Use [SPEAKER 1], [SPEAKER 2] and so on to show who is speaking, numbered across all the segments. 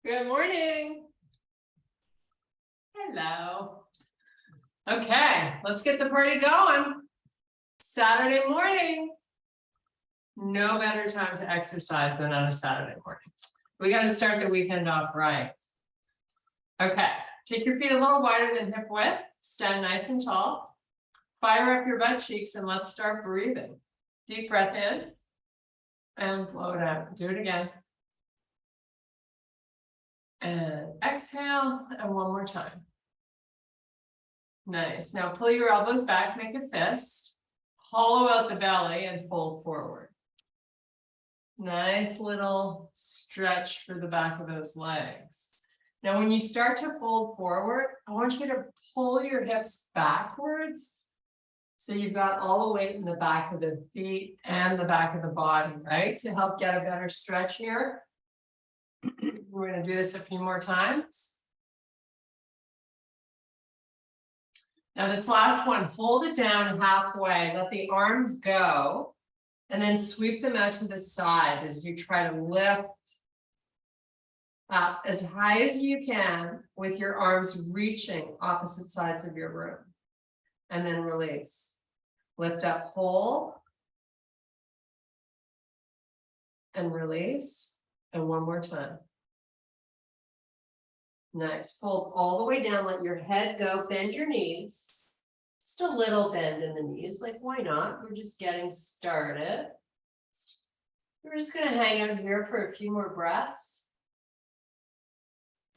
[SPEAKER 1] Good morning. Hello. Okay, let's get the party going. Saturday morning. No better time to exercise than on a Saturday morning. We got to start the weekend off right. Okay, take your feet a little wider than hip width. Stand nice and tall. Fire up your butt cheeks and let's start breathing. Deep breath in and blow it out. Do it again. And exhale, and one more time. Nice. Now pull your elbows back, make a fist. Hollow out the belly and fold forward. Nice little stretch for the back of those legs. Now, when you start to fold forward, I want you to pull your hips backwards. So you've got all the weight in the back of the feet and the back of the body, right? To help get a better stretch here. We're going to do this a few more times. Now this last one, hold it down halfway, let the arms go, and then sweep them out to the side as you try to lift up as high as you can with your arms reaching opposite sides of your room. And then release. Lift up whole. And release. And one more time. Nice. Fold all the way down. Let your head go. Bend your knees. Just a little bend in the knees. Like, why not? We're just getting started. We're just going to hang out here for a few more breaths.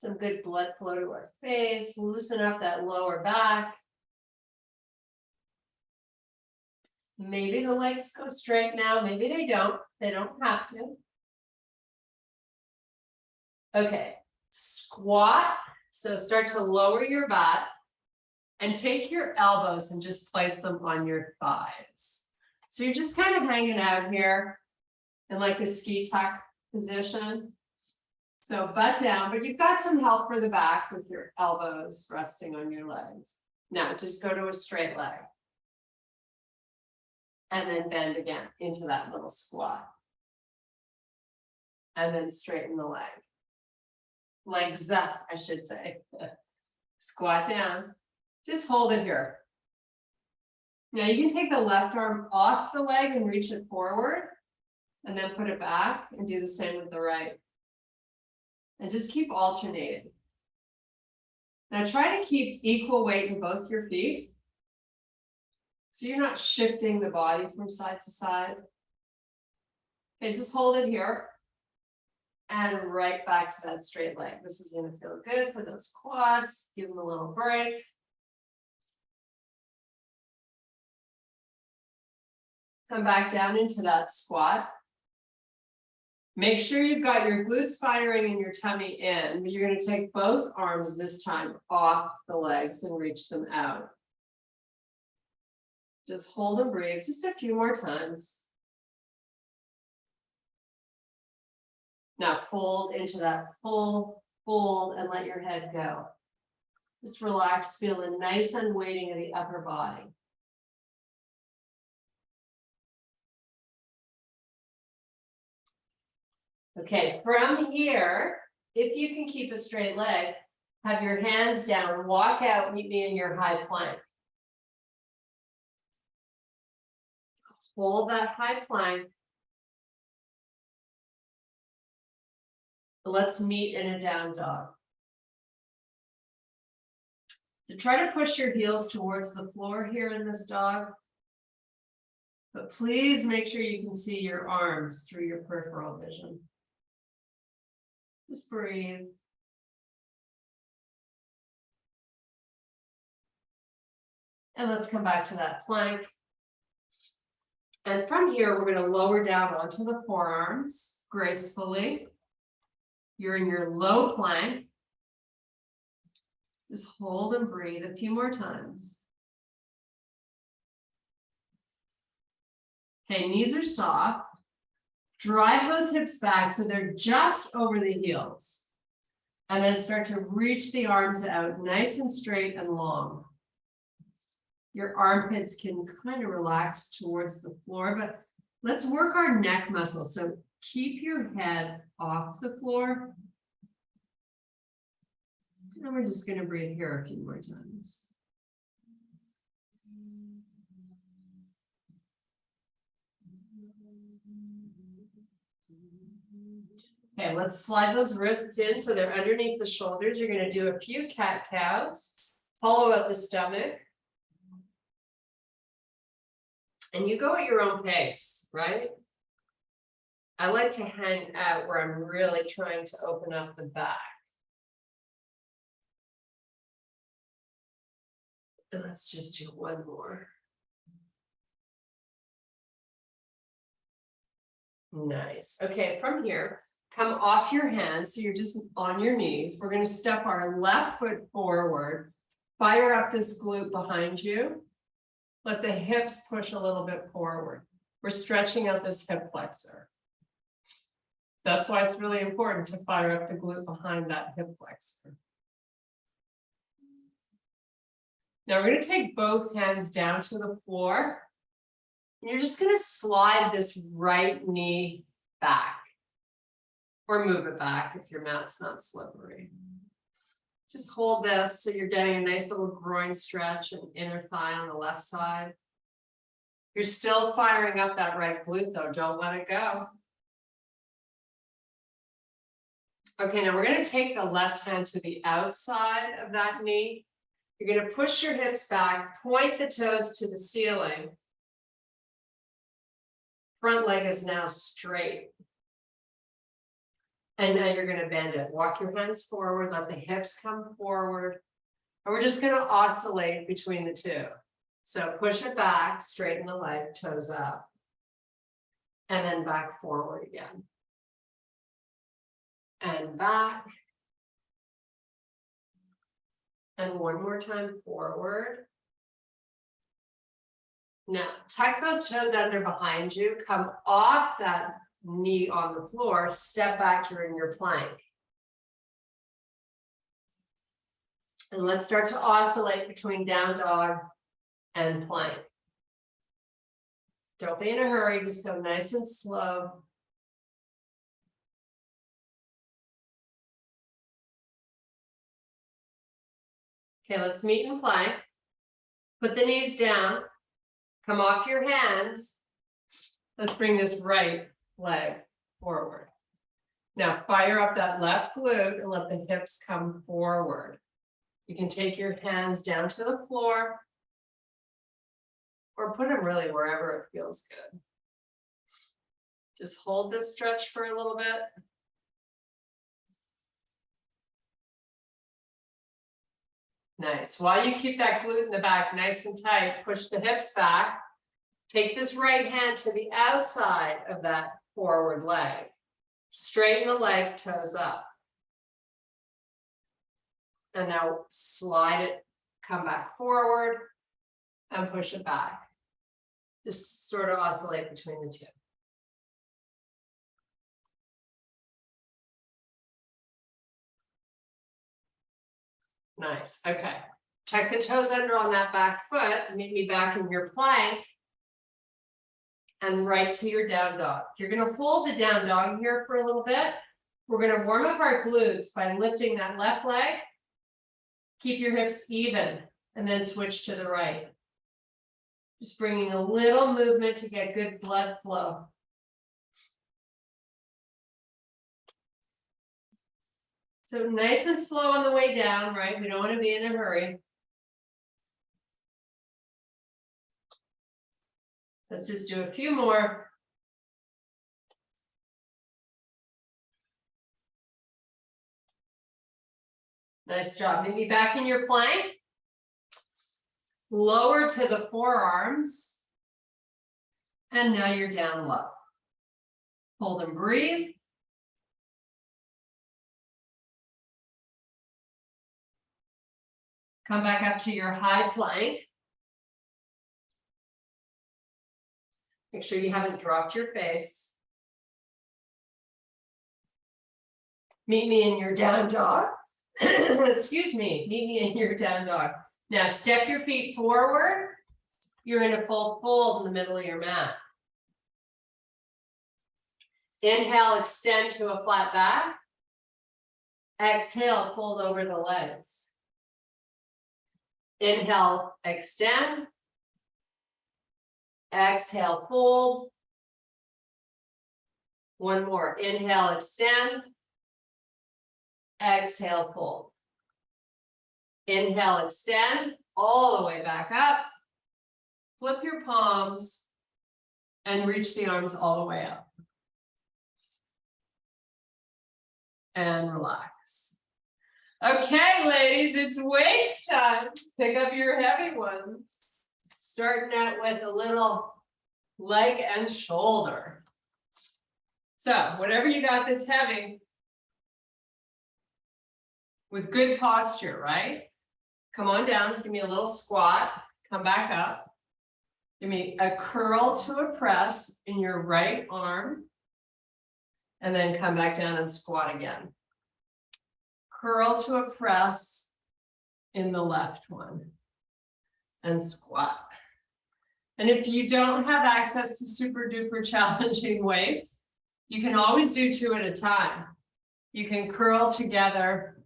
[SPEAKER 1] Some good blood flow to our face. Loosen up that lower back. Maybe the legs go straight now. Maybe they don't. They don't have to. Okay. Squat. So start to lower your butt and take your elbows and just place them on your thighs. So you're just kind of hanging out here in like a ski tuck position. So butt down, but you've got some help for the back with your elbows resting on your legs. Now just go to a straight leg. And then bend again into that little squat. And then straighten the leg. Legs up, I should say. Squat down. Just hold it here. Now you can take the left arm off the leg and reach it forward. And then put it back and do the same with the right. And just keep alternating. Now try to keep equal weight in both your feet. So you're not shifting the body from side to side. Okay, just hold it here. And right back to that straight leg. This is going to feel good for those quads. Give them a little break. Come back down into that squat. Make sure you've got your glutes firing and your tummy in, but you're going to take both arms this time off the legs and reach them out. Just hold and breathe just a few more times. Now fold into that full fold and let your head go. Just relax, feeling nice and weighting of the upper body. Okay, from here, if you can keep a straight leg, have your hands down, walk out, meet me in your high plank. Hold that high plank. Let's meet in a down dog. So try to push your heels towards the floor here in this dog. But please make sure you can see your arms through your peripheral vision. Just breathe. And let's come back to that plank. And from here, we're going to lower down onto the forearms gracefully. You're in your low plank. Just hold and breathe a few more times. Okay, knees are soft. Drive those hips back so they're just over the heels. And then start to reach the arms out nice and straight and long. Your armpits can kind of relax towards the floor, but let's work our neck muscles. So keep your head off the floor. And we're just going to breathe here a few more times. Okay, let's slide those wrists in so they're underneath the shoulders. You're going to do a few cat-cows. Hollow out the stomach. And you go at your own pace, right? I like to hang out where I'm really trying to open up the back. And let's just do one more. Nice. Okay, from here, come off your hands. So you're just on your knees. We're going to step our left foot forward. Fire up this glute behind you. Let the hips push a little bit forward. We're stretching out this hip flexor. That's why it's really important to fire up the glute behind that hip flexor. Now we're going to take both hands down to the floor. And you're just going to slide this right knee back. Or move it back if your mat's not slippery. Just hold this so you're getting a nice little groin stretch and inner thigh on the left side. You're still firing up that right glute though, don't let it go. Okay, now we're going to take the left hand to the outside of that knee. You're going to push your hips back, point the toes to the ceiling. Front leg is now straight. And now you're going to bend it. Walk your hands forward, let the hips come forward. And we're just going to oscillate between the two. So push it back, straighten the leg, toes up. And then back forward again. And back. And one more time forward. Now, tuck those toes under behind you. Come off that knee on the floor. Step back, you're in your plank. And let's start to oscillate between down dog and plank. Don't be in a hurry, just go nice and slow. Okay, let's meet in plank. Put the knees down. Come off your hands. Let's bring this right leg forward. Now fire up that left glute and let the hips come forward. You can take your hands down to the floor or put them really wherever it feels good. Just hold this stretch for a little bit. Nice. While you keep that glute in the back nice and tight, push the hips back. Take this right hand to the outside of that forward leg. Straighten the leg, toes up. And now slide it, come back forward, and push it back. Just sort of oscillate between the two. Nice, okay. Tuck the toes under on that back foot, meet me back in your plank, and right to your down dog. You're gonna hold the down dog here for a little bit. We're gonna warm up our glutes by lifting that left leg. Keep your hips even, and then switch to the right. Just bringing a little movement to get good blood flow. So nice and slow on the way down, right? We don't want to be in a hurry. Let's just do a few more. Nice job. Maybe back in your plank. Lower to the forearms. And now you're down low. Hold and breathe. Come back up to your high plank. Make sure you haven't dropped your face. Meet me in your down dog. Excuse me, meet me in your down dog. Now step your feet forward you're in a full fold in the middle of your mat. Inhale, extend to a flat back. Exhale, fold over the legs. Inhale, extend. Exhale, fold. One more. Inhale, extend. Exhale, fold. Inhale, extend all the way back up. Flip your palms and reach the arms all the way up. And relax. Okay, ladies, it's weights time. Pick up your heavy ones. Starting out with a little leg and shoulder. So whatever you got that's heavy, with good posture, right? Come on down, give me a little squat, come back up. Give me a curl to a press in your right arm, and then come back down and squat again. Curl to a press in the left one, and squat. And if you don't have access to super duper challenging weights, you can always do 2 at a time. You can curl together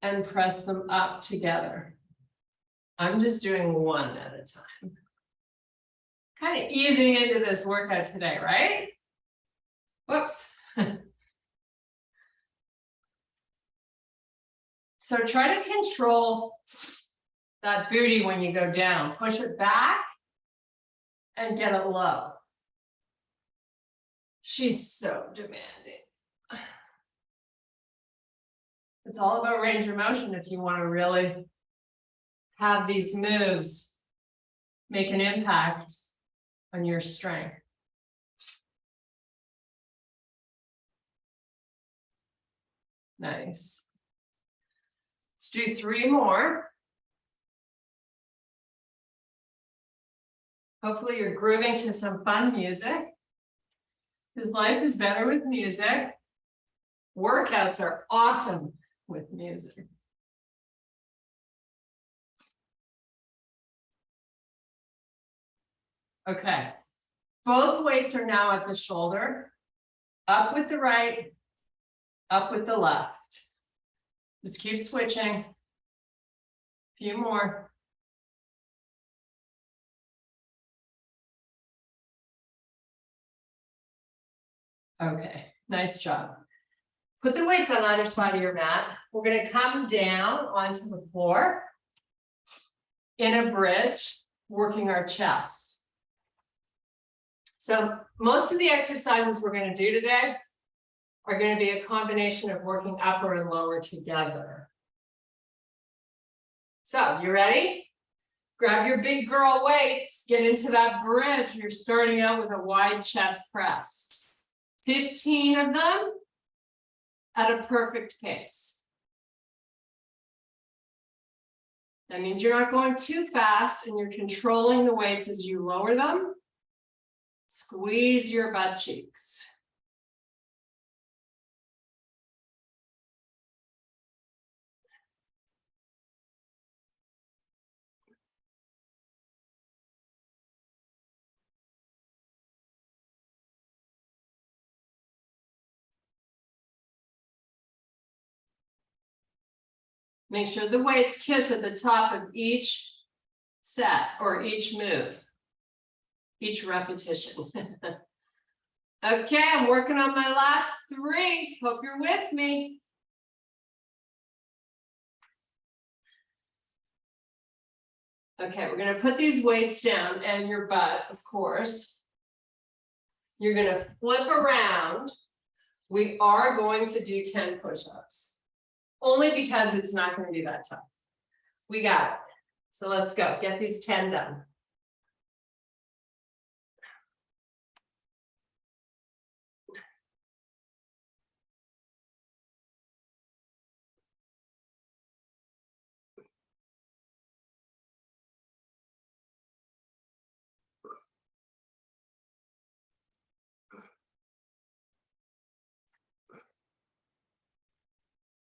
[SPEAKER 1] and press them up together. I'm just doing 1 at a time. Kind of easing into this workout today, right? Whoops. So try to control that booty when you go down. Push it back and get it low. She's so demanding. It's all about range of motion if you want to really have these moves make an impact on your strength. Nice. Let's do 3 more. Hopefully you're grooving to some fun music, because life is better with music. Workouts are awesome with music. Okay, both weights are now at the shoulder. Up with the right, up with the left. Just keep switching. A few more. Okay, nice job. Put the weights on either side of your mat. We're going to come down onto the floor in a bridge, working our chest. So most of the exercises we're going to do today are going to be a combination of working upper and lower together. So, you ready? Grab your big girl weights, get into that bridge. You're starting out with a wide chest press. 15 of them at a perfect pace. That means you're not going too fast and you're controlling the weights as you lower them. Squeeze your butt cheeks. Make sure the weights kiss at the top of each set or each move, each repetition. Okay, I'm working on my last 3. Hope you're with me. Okay, we're going to put these weights down and your butt, of course. You're going to flip around. We are going to do 10 push-ups. Only because it's not going to be that tough. We got it. So let's go. Get these 10 done.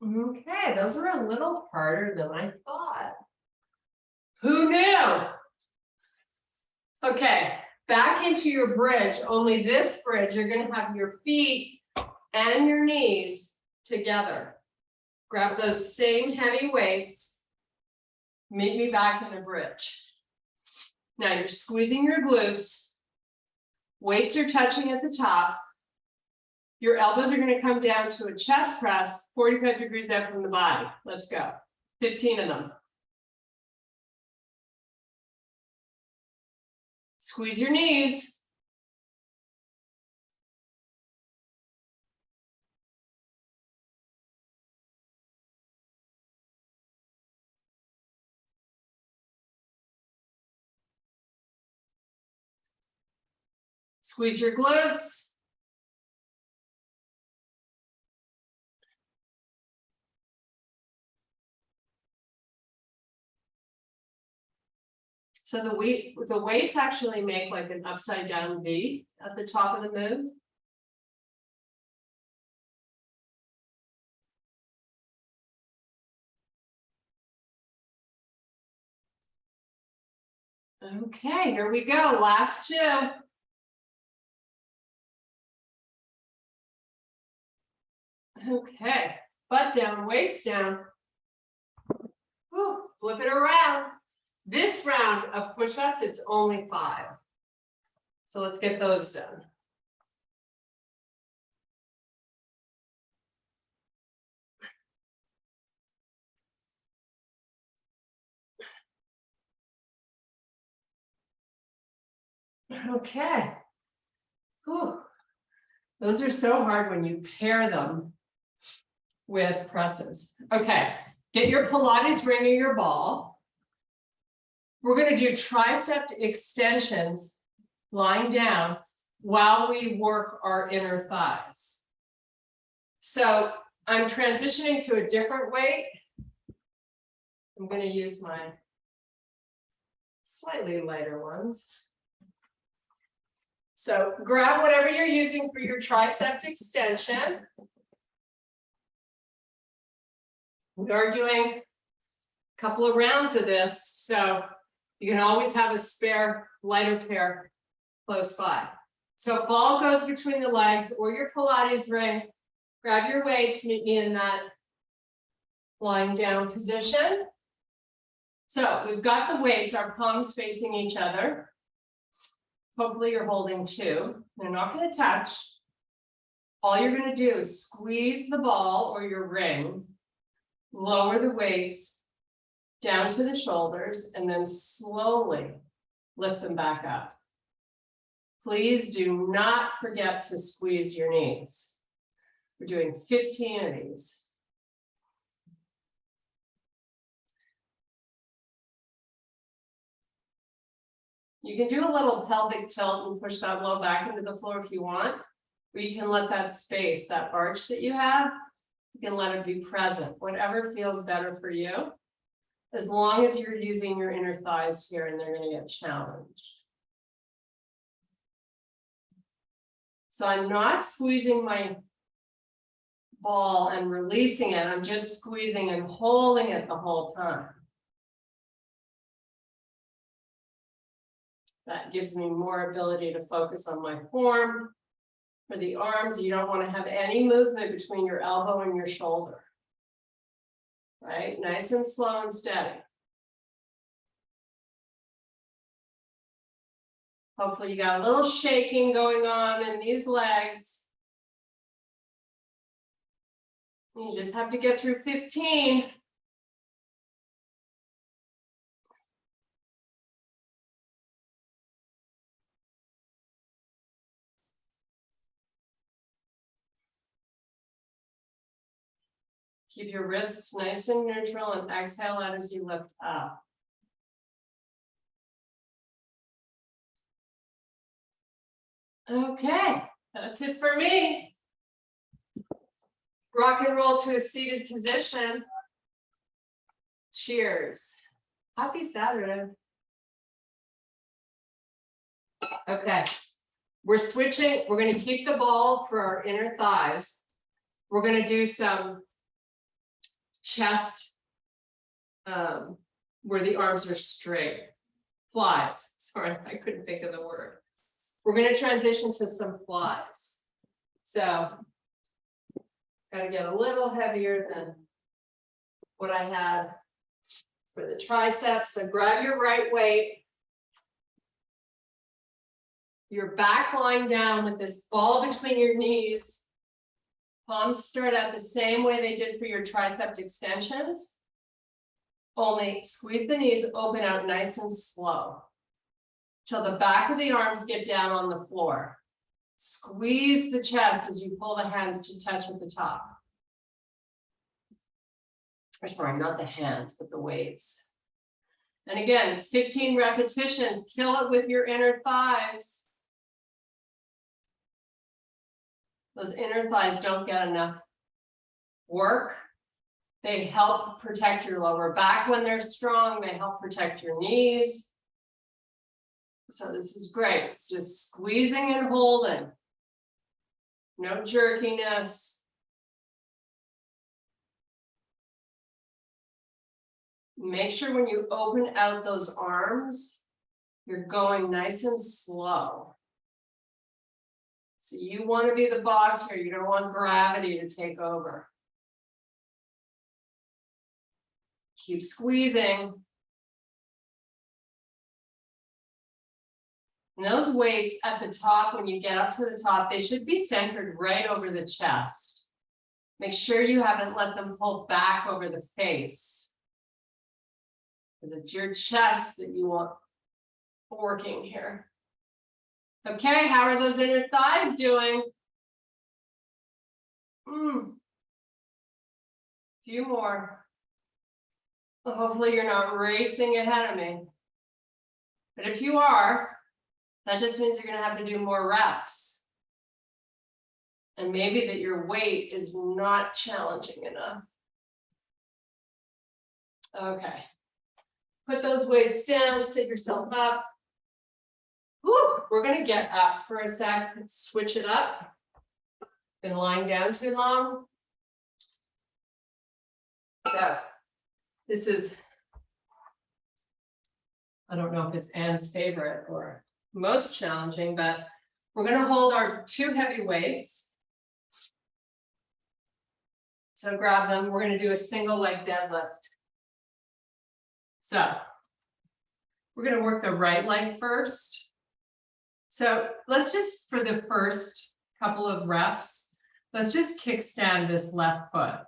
[SPEAKER 1] Okay, those are a little harder than I thought. Who knew? Okay, back into your bridge. Only this bridge, you're gonna have your feet and your knees together. Grab those same heavy weights. Meet me back in the bridge. Now you're squeezing your glutes. Weights are touching at the top. Your elbows are going to come down to a chest press, 45 degrees out from the body. Let's go. 15 of them. Squeeze your knees. Squeeze your glutes. So the weights actually make like an upside down V at the top of the move. Okay, here we go. Last two. Okay, butt down, weights down. Woo, flip it around. This round of push-ups, it's only 5. So let's get those done. Okay. Whew. Those are so hard when you pair them with presses. Okay, get your Pilates ring or your ball. We're going to do tricep extensions lying down while we work our inner thighs. So I'm transitioning to a different weight. I'm going to use my slightly lighter ones. So grab whatever you're using for your tricep extension. We are doing a couple of rounds of this, so you can always have a spare lighter pair close by. So ball goes between the legs or your Pilates ring. Grab your weights, meet me in that lying down position. So we've got the weights, our palms facing each other. Hopefully you're holding 2. They're not going to touch. All you're going to do is squeeze the ball or your ring, lower the weights down to the shoulders, and then slowly lift them back up. Please do not forget to squeeze your knees. We're doing 15 of these. You can do a little pelvic tilt and push that low back into the floor if you want, or you can let that space, that arch that you have, you can let it be present, whatever feels better for you, as long as you're using your inner thighs here and they're going to get challenged. So I'm not squeezing my ball and releasing it, I'm just squeezing and holding it the whole time. That gives me more ability to focus on my form. For the arms, you don't want to have any movement between your elbow and your shoulder. Right? Nice and slow and steady. Hopefully you got a little shaking going on in these legs. You just have to get through 15. Keep your wrists nice and neutral and exhale out as you lift up. Okay, that's it for me. Rock and roll to a seated position. Cheers. Happy Saturday. Okay, we're switching. We're going to keep the ball for our inner thighs. We're going to do some chest where the arms are straight. flies. Sorry, I couldn't think of the word. We're going to transition to some flies. So, gotta get a little heavier than what I had for the triceps. So grab your right weight. Your back lying down with this ball between your knees. Palms start out the same way they did for your tricep extensions. Only squeeze the knees open out nice and slow till the back of the arms get down on the floor. Squeeze the chest as you pull the hands to touch at the top. Or sorry, not the hands, but the weights. And again, it's 15 repetitions. Kill it with your inner thighs. Those inner thighs don't get enough work. They help protect your lower back when they're strong. They help protect your knees. So this is great. It's just squeezing and holding. No jerkiness. Make sure when you open out those arms, you're going nice and slow. So you want to be the boss here. You don't want gravity to take over. Keep squeezing. And those weights at the top, when you get up to the top, they should be centered right over the chest. Make sure you haven't let them pull back over the face. Because it's your chest that you want working here. Okay, how are those inner thighs doing? Few more. Well, hopefully you're not racing ahead of me. But if you are, that just means you're going to have to do more reps. And maybe that your weight is not challenging enough. Okay. Put those weights down, sit yourself up. Whew, we're going to get up for a sec. Let's switch it up. Been lying down too long. So this is, I don't know if it's Anne's favorite or most challenging, but we're going to hold our 2 heavy weights. So grab them. We're going to do a single leg deadlift. So we're going to work the right leg first. So let's just, for the first couple of reps, let's just kickstand this left foot.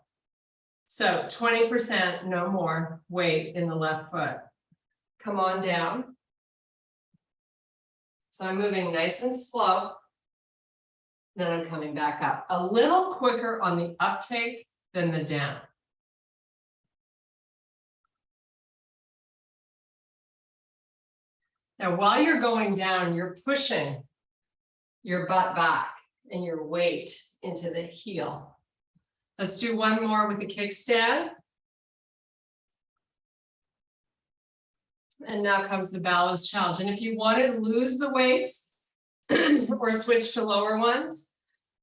[SPEAKER 1] So 20%, no more weight in the left foot. Come on down. So I'm moving nice and slow. Then I'm coming back up. A little quicker on the uptake than the down. Now, while you're going down, you're pushing your butt back and your weight into the heel. Let's do one more with the kickstand. And now comes the balance challenge. And if you want to lose the weights or switch to lower ones,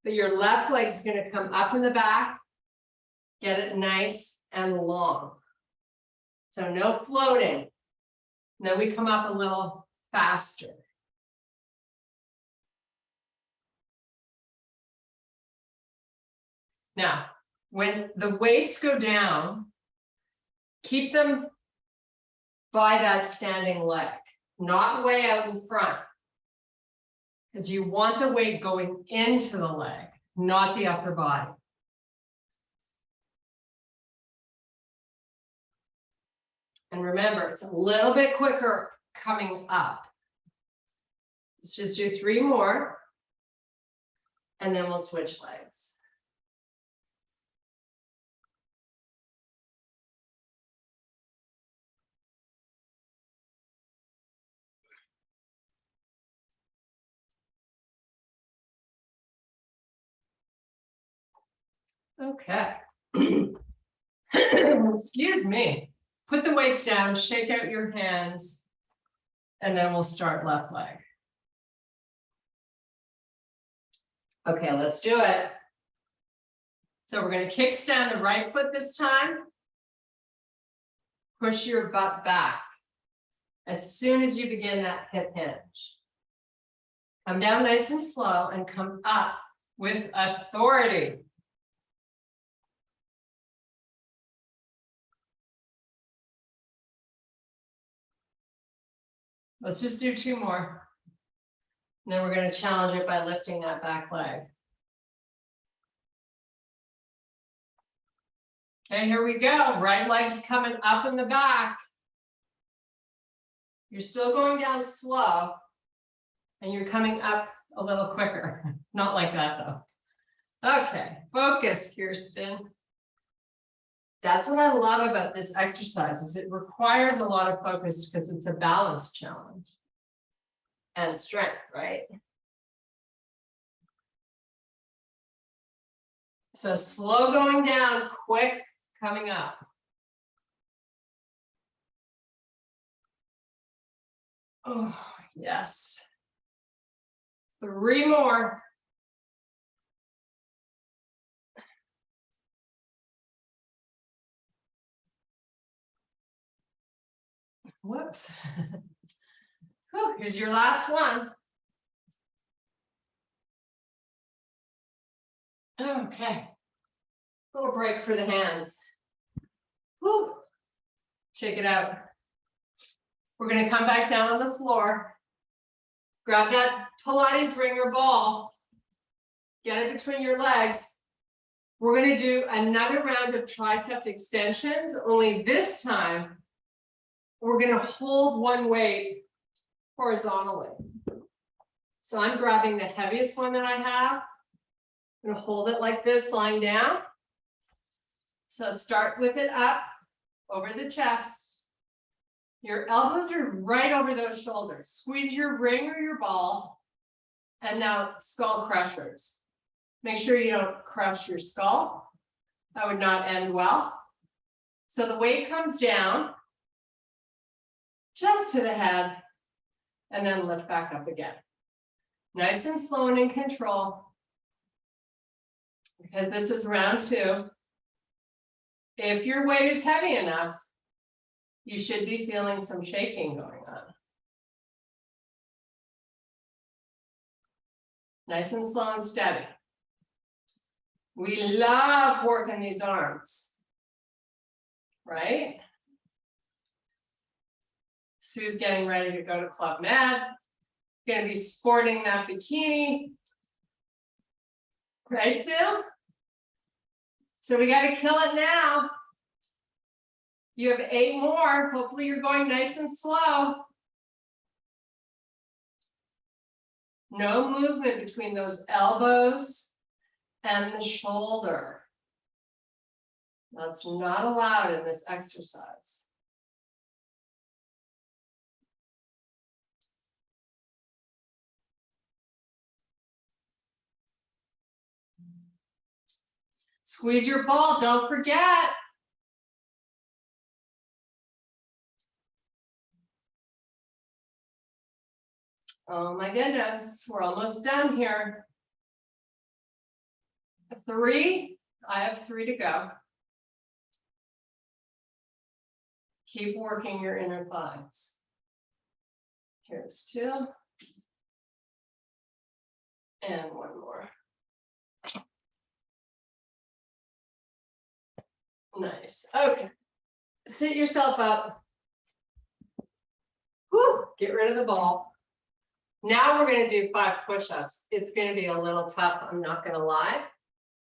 [SPEAKER 1] but your left leg's going to come up in the back, get it nice and long. So no floating. And then we come up a little faster. Now, when the weights go down, keep them by that standing leg, not way out in front. Because you want the weight going into the leg, not the upper body. And remember, it's a little bit quicker coming up. Let's just do 3 more, and then we'll switch legs. Okay. Excuse me. Put the weights down, shake out your hands, and then we'll start left leg. Okay, let's do it. So we're going to kickstand the right foot this time. Push your butt back. as soon as you begin that hip hinge. Come down nice and slow and come up with authority. Let's just do 2 more. And then we're going to challenge it by lifting that back leg. Okay, here we go. Right leg's coming up in the back. You're still going down slow, and you're coming up a little quicker. Not like that, though. Okay, focus, Kirsten. That's what I love about this exercise, is it requires a lot of focus because it's a balance challenge and strength, right? So slow going down, quick coming up. Oh, yes. 3 more. Whoops. Whew, here's your last one. Okay. Little break for the hands. Whew. Check it out. We're going to come back down on the floor. Grab that Pilates ring or ball. Get it between your legs. We're going to do another round of tricep extensions, only this time we're going to hold one weight horizontally. So I'm grabbing the heaviest one that I have. I'm going to hold it like this, lying down. So start with it up over the chest. Your elbows are right over those shoulders. Squeeze your ring or your ball. And now skull crushers. Make sure you don't crush your skull. That would not end well. So the weight comes down just to the head and then lift back up again. Nice and slow and in control. Because this is round 2. If your weight is heavy enough, you should be feeling some shaking going on. Nice and slow and steady. We love working these arms, right? Sue's getting ready to go to Club Med. Gonna be sporting that bikini. Right, Sue? So we got to kill it now. You have 8 more. Hopefully you're going nice and slow. No movement between those elbows and the shoulder. That's not allowed in this exercise. Squeeze your ball, don't forget. Oh my goodness, we're almost done here. 3, I have 3 to go. Keep working your inner thighs. Here's 2. And 1 more. Nice. Okay. Sit yourself up. Whew. Get rid of the ball. Now we're going to do 5 push-ups. It's going to be a little tough, I'm not going to lie.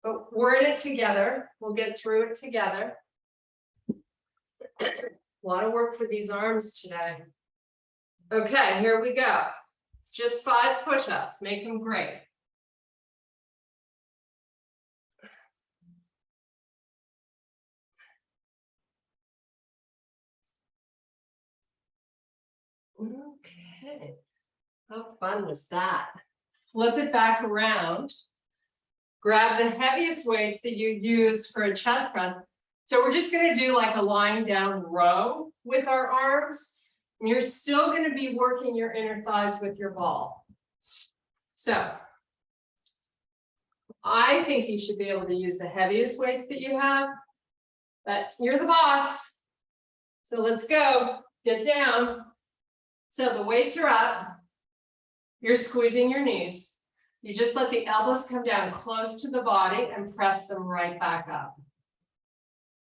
[SPEAKER 1] But we're in it together. We'll get through it together. A lot of work for these arms today. Okay, here we go. It's just 5 push-ups. Make them great. Okay. How fun was that? Flip it back around. Grab the heaviest weights that you use for a chest press. So we're just going to do like a lying down row with our arms. And you're still going to be working your inner thighs with your ball. So I think you should be able to use the heaviest weights that you have. But you're the boss. So let's go. Get down. So the weights are up. You're squeezing your knees. You just let the elbows come down close to the body and press them right back up.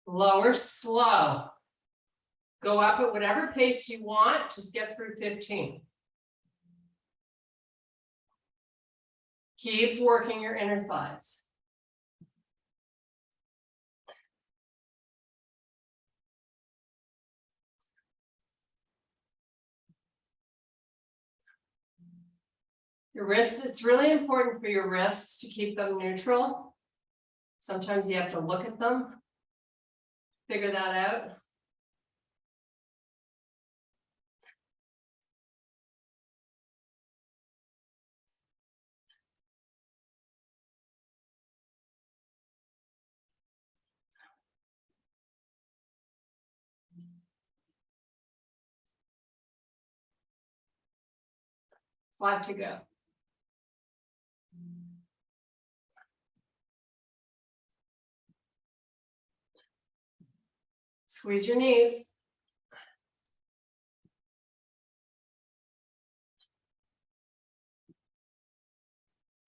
[SPEAKER 1] Lower, slow. Go up at whatever pace you want. Just get through 15. Keep working your inner thighs. Your wrists, it's really important for your wrists to keep them neutral. Sometimes you have to look at them, figure that out. Five to go. Squeeze your knees.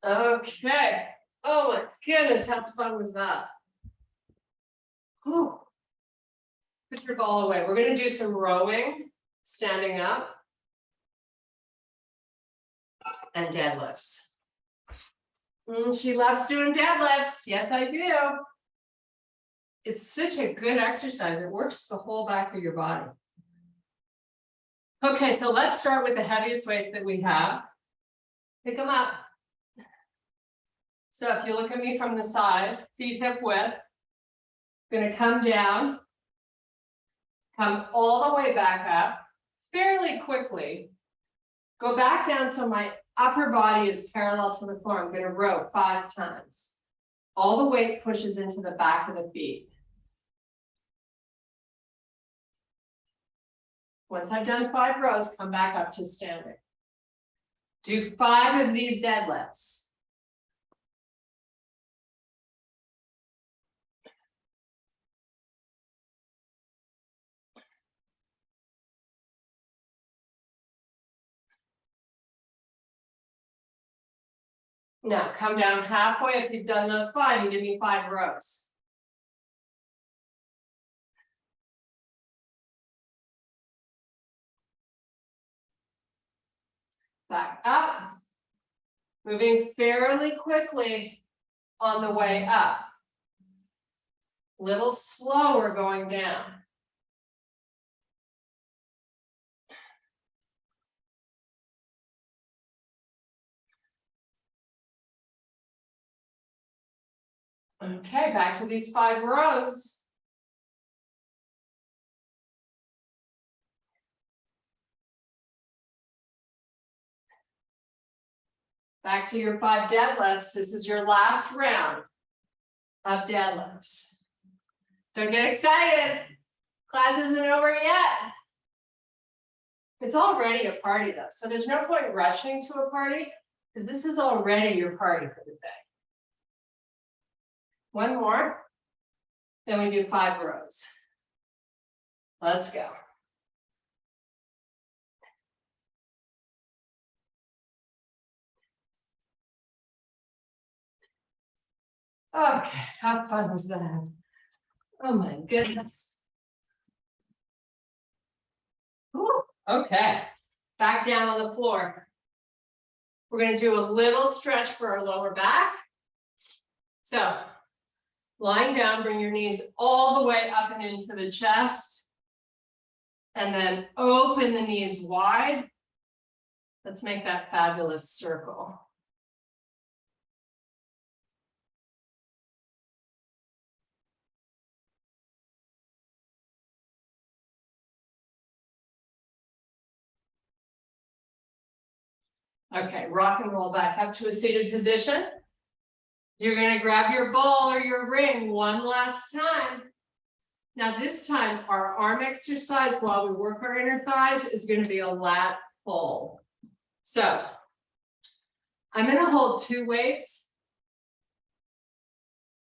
[SPEAKER 1] Okay. Oh my goodness, how fun was that? Whew. Put your ball away. We're going to do some rowing, standing up, and deadlifts. She loves doing deadlifts. Yes, I do. It's such a good exercise. It works the whole back of your body. Okay, so let's start with the heaviest weights that we have. Pick them up. So if you look at me from the side, feet hip width, I'm going to come down, come all the way back up fairly quickly. Go back down so my upper body is parallel to the floor. I'm going to row 5 times. All the weight pushes into the back of the feet. Once I've done 5 rows, come back up to standing. Do 5 of these deadlifts. Now come down halfway if you've done those 5 and give me 5 rows. Back up. Moving fairly quickly on the way up. Little slower going down. Okay, back to these 5 rows. Back to your 5 deadlifts. This is your last round of deadlifts. Don't get excited. Class isn't over yet. It's already a party though, so there's no point rushing to a party because this is already your party for the day. One more, then we do 5 rows. Let's go. Okay, how fun was that? Oh my goodness. Ooh, okay, back down on the floor. We're going to do a little stretch for our lower back. So, lying down, bring your knees all the way up and into the chest. And then open the knees wide. Let's make that fabulous circle. Okay, rock and roll back up to a seated position. You're going to grab your ball or your ring one last time. Now this time, our arm exercise while we work our inner thighs is going to be a lat pull. So I'm going to hold 2 weights.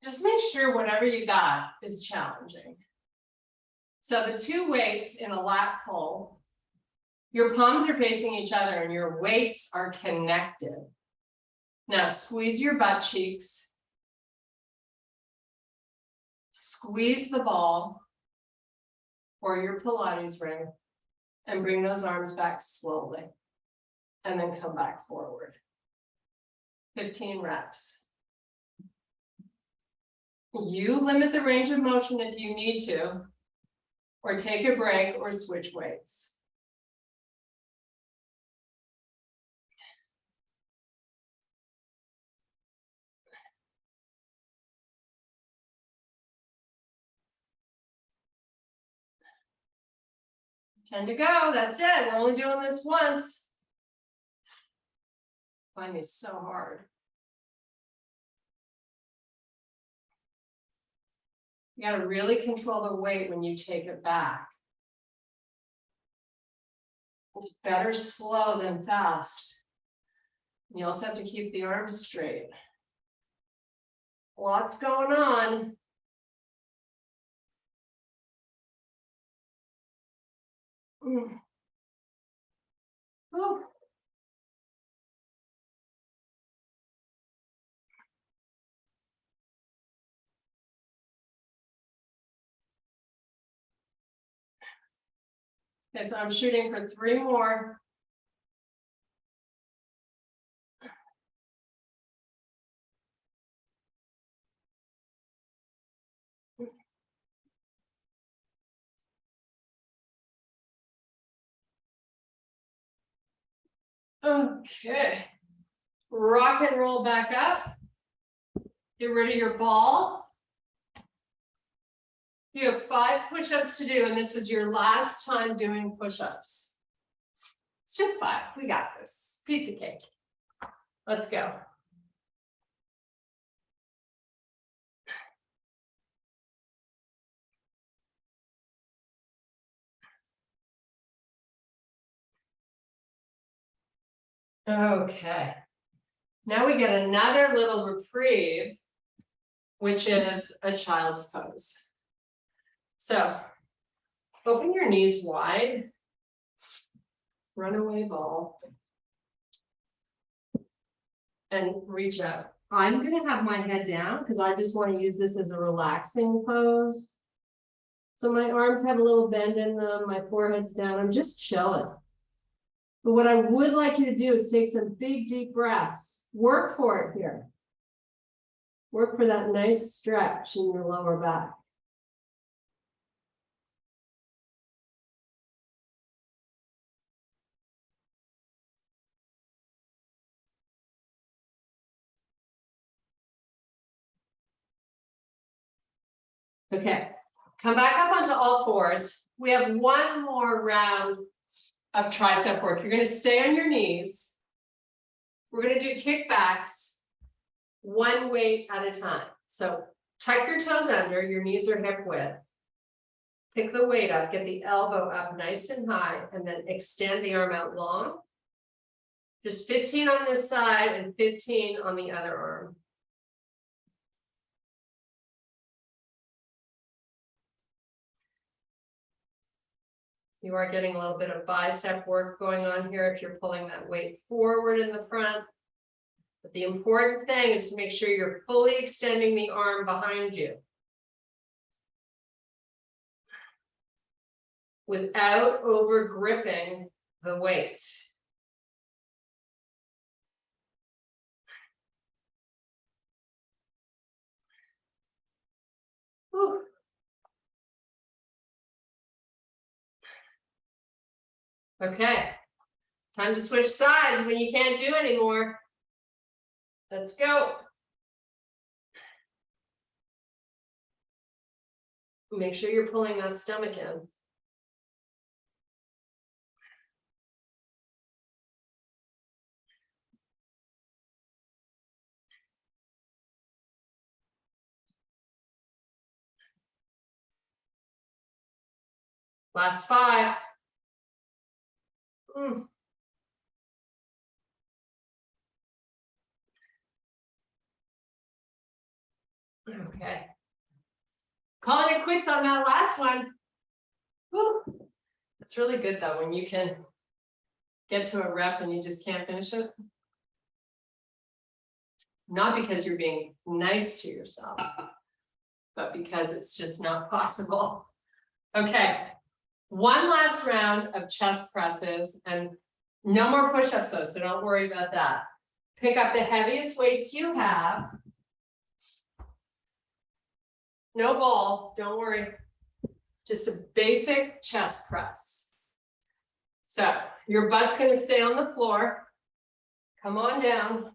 [SPEAKER 1] Just make sure whatever you got is challenging. So the 2 weights in a lat pull Your palms are facing each other and your weights are connected. Now squeeze your butt cheeks. Squeeze the ball or your Pilates ring and bring those arms back slowly. And then come back forward. 15 reps. You limit the range of motion if you need to, or take a break or switch weights. Time to go, that's it. We're only doing this once. Find me so hard. You gotta really control the weight when you take it back. It's better slow than fast. You also have to keep the arms straight. Lots going on. Ooh. Okay, so I'm shooting for 3 more. Okay, rock and roll back up. Get rid of your ball. You have 5 push-ups to do, and this is your last time doing push-ups. It's just 5, we got this, piece of cake. Let's go. Okay, now we get another little reprieve, which is a child's pose. So, open your knees wide, runaway ball, and reach up. I'm gonna have my head down because I just want to use this as a relaxing pose. So my arms have a little bend in them, my forehead's down, I'm just chilling. But what I would like you to do is take some big, deep breaths. Work for it here. Work for that nice stretch in your lower back. Okay, come back up onto all fours. We have one more round of tricep work. You're going to stay on your knees. We're going to do kickbacks, one weight at a time. So tuck your toes under, your knees are hip width. Pick the weight up, get the elbow up nice and high, and then extend the arm out long. Just 15 on this side and 15 on the other arm. You are getting a little bit of bicep work going on here if you're pulling that weight forward in the front. But the important thing is to make sure you're fully extending the arm behind you without over gripping the weight. Whew. Okay, time to switch sides when you can't do anymore. Let's go. Make sure you're pulling that stomach in. Last 5. Okay. Calling it quits on that last one. Whew. It's really good though when you can get to a rep and you just can't finish it? Not because you're being nice to yourself, but because it's just not possible. Okay, one last round of chest presses, and no more push-ups though, so don't worry about that. Pick up the heaviest weights you have. No ball, don't worry. Just a basic chest press. So your butt's gonna stay on the floor. Come on down.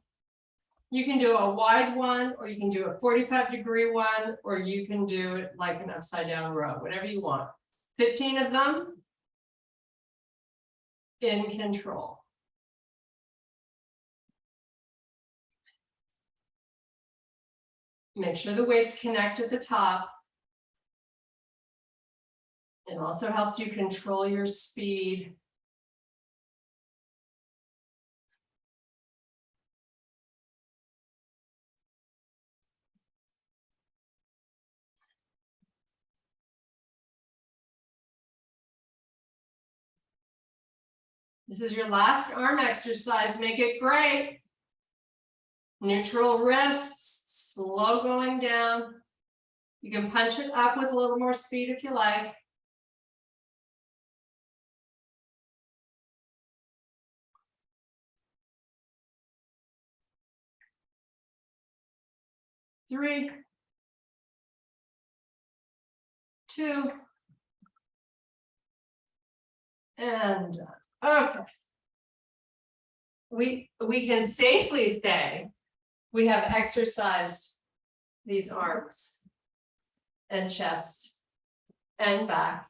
[SPEAKER 1] You can do a wide one, or you can do a 45-degree one, or you can do it like an upside down row, whatever you want. 15 of them in control. Make sure the weights connect at the top. It also helps you control your speed. This is your last arm exercise. Make it great. Neutral wrists, slow going down. You can punch it up with a little more speed if you like. Three, 2, and done. Okay. We can safely say we have exercised these arms and chest and back.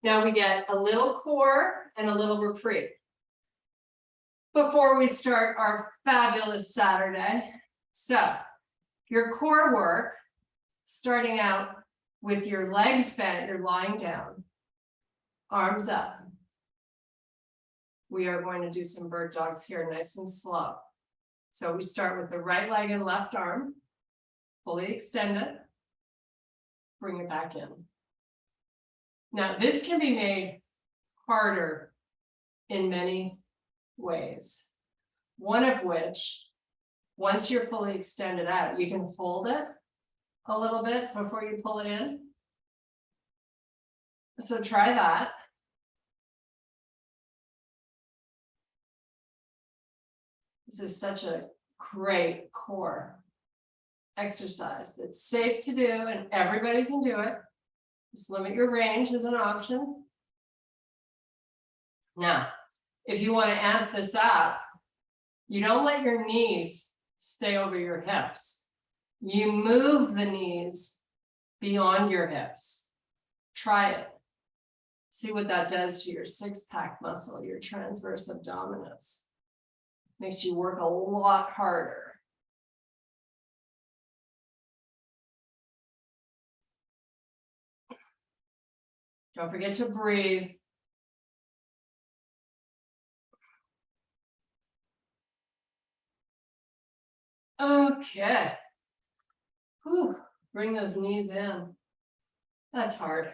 [SPEAKER 1] Now we get a little core and a little reprieve before we start our fabulous Saturday. So your core work, starting out with your legs bent, you're lying down, arms up. We are going to do some bird dogs here, nice and slow. So we start with the right leg and left arm, fully extend it, bring it back in. Now this can be made harder in many ways. One of which, once you're fully extended out, you can hold it a little bit before you pull it in. So try that. This is such a great core exercise that's safe to do and everybody can do it. Just limit your range as an option. Now, if you want to amp this up, you don't let your knees stay over your hips. You move the knees beyond your hips. Try it. See what that does to your six-pack muscle, your transverse abdominis. Makes you work a lot harder. Don't forget to breathe. Okay. Whew. Bring those knees in. That's hard.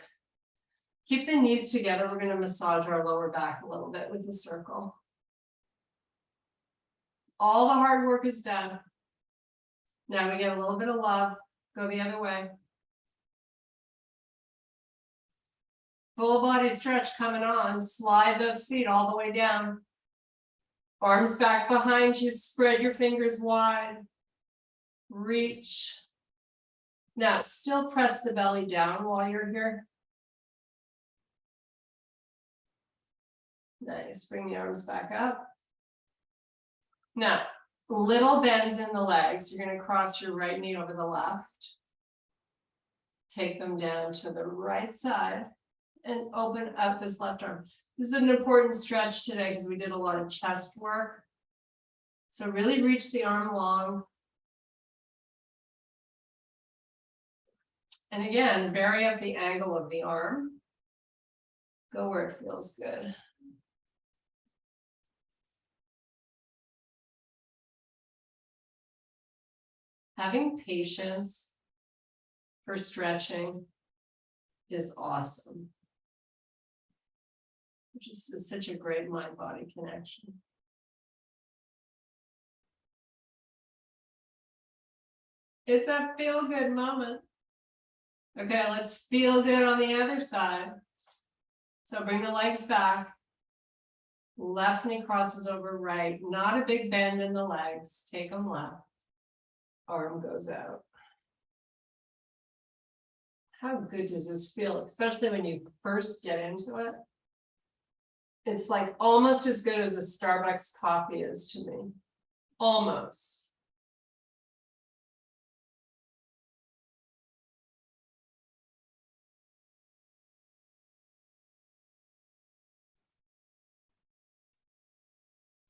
[SPEAKER 1] Keep the knees together. We're going to massage our lower back a little bit with the circle. All the hard work is done. Now we get a little bit of love. Go the other way. Full body stretch coming on. Slide those feet all the way down. Arms back behind you. Spread your fingers wide. Reach. Now still press the belly down while you're here. Nice. Bring the arms back up. Now, little bends in the legs. You're going to cross your right knee over the left. Take them down to the right side and open up this left arm. This is an important stretch today because we did a lot of chest work. So really reach the arm long. And again, vary up the angle of the arm. Go where it feels good. Having patience for stretching is awesome. which is such a great mind-body connection. It's a feel-good moment. Okay, let's feel good on the other side. So bring the legs back. Left knee crosses over right, not a big bend in the legs. Take them left. Arm goes out. How good does this feel, especially when you first get into it? It's like almost as good as a Starbucks coffee is to me. Almost.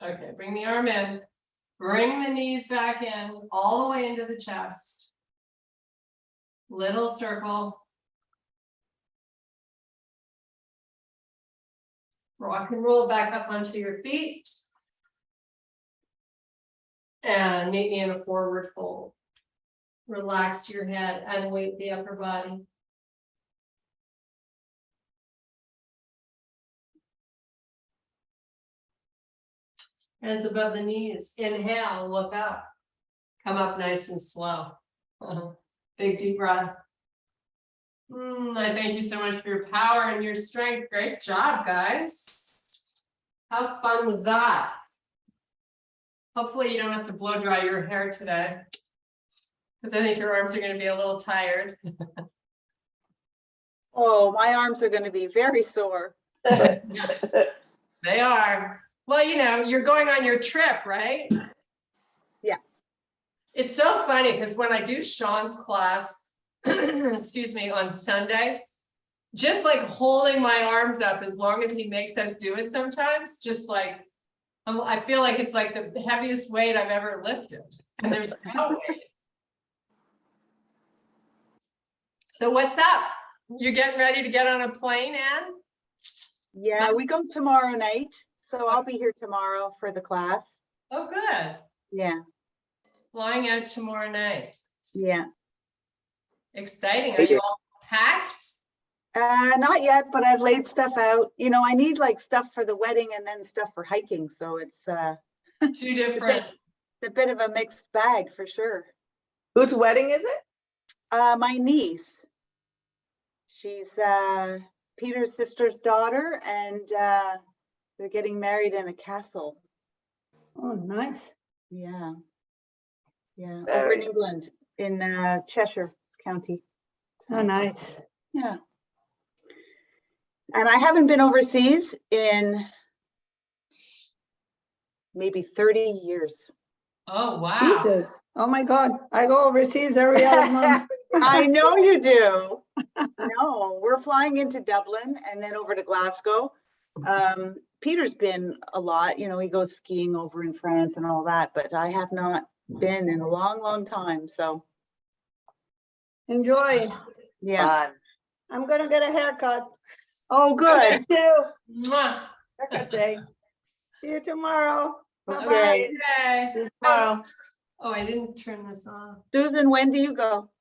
[SPEAKER 1] Okay, bring the arm in. Bring the knees back in, all the way into the chest. Little circle. Rock and roll back up onto your feet. And meet me in a forward fold. Relax your head and weight the upper body. Hands above the knees. Inhale, look up. Come up nice and slow. Big deep breath. I thank you so much for your power and your strength. Great job, guys. How fun was that? Hopefully you don't have to blow dry your hair today, because I think your arms are going to be a little tired.
[SPEAKER 2] Oh, my arms are going to be very sore.
[SPEAKER 1] Yeah, they are. Well, you know, you're going on your trip, right?
[SPEAKER 2] Yeah.
[SPEAKER 1] It's so funny because when I do Sean's class, excuse me, on Sunday, just like holding my arms up as long as he makes us do it sometimes, just like, I feel like it's like the heaviest weight I've ever lifted. And there's no weight. So what's up? You getting ready to get on a plane, Anne?
[SPEAKER 2] Yeah, we go tomorrow night. So I'll be here tomorrow for the class.
[SPEAKER 1] Oh, good.
[SPEAKER 2] Yeah.
[SPEAKER 1] Flying out tomorrow night.
[SPEAKER 2] Yeah.
[SPEAKER 1] Exciting. Are you all packed?
[SPEAKER 2] Not yet, but I've laid stuff out. You know, I need like stuff for the wedding and then stuff for hiking. So it's
[SPEAKER 1] Two different.
[SPEAKER 2] It's a bit of a mixed bag for sure.
[SPEAKER 3] Whose wedding is it?
[SPEAKER 2] My niece. She's Peter's sister's daughter, and they're getting married in a castle.
[SPEAKER 4] Oh, nice.
[SPEAKER 2] Yeah. Yeah. Over in England, in Cheshire County.
[SPEAKER 4] Oh, nice.
[SPEAKER 2] Yeah. And I haven't been overseas in maybe 30 years.
[SPEAKER 1] Oh, wow.
[SPEAKER 4] Jesus. Oh my God. I go overseas every other month.
[SPEAKER 2] I know you do. No, we're flying into Dublin and then over to Glasgow. Peter's been a lot, you know, he goes skiing over in France and all that, but I have not been in a long, long time. So
[SPEAKER 4] Enjoy.
[SPEAKER 2] yeah.
[SPEAKER 3] Fun.
[SPEAKER 4] I'm going to get a haircut.
[SPEAKER 2] Oh, good.
[SPEAKER 3] Too.
[SPEAKER 1] Mwah.
[SPEAKER 3] Haircut day.
[SPEAKER 4] See you tomorrow.
[SPEAKER 2] Okay.
[SPEAKER 1] Okay.
[SPEAKER 3] See you tomorrow.
[SPEAKER 1] Oh, I didn't turn this off.
[SPEAKER 2] Susan, when do you go?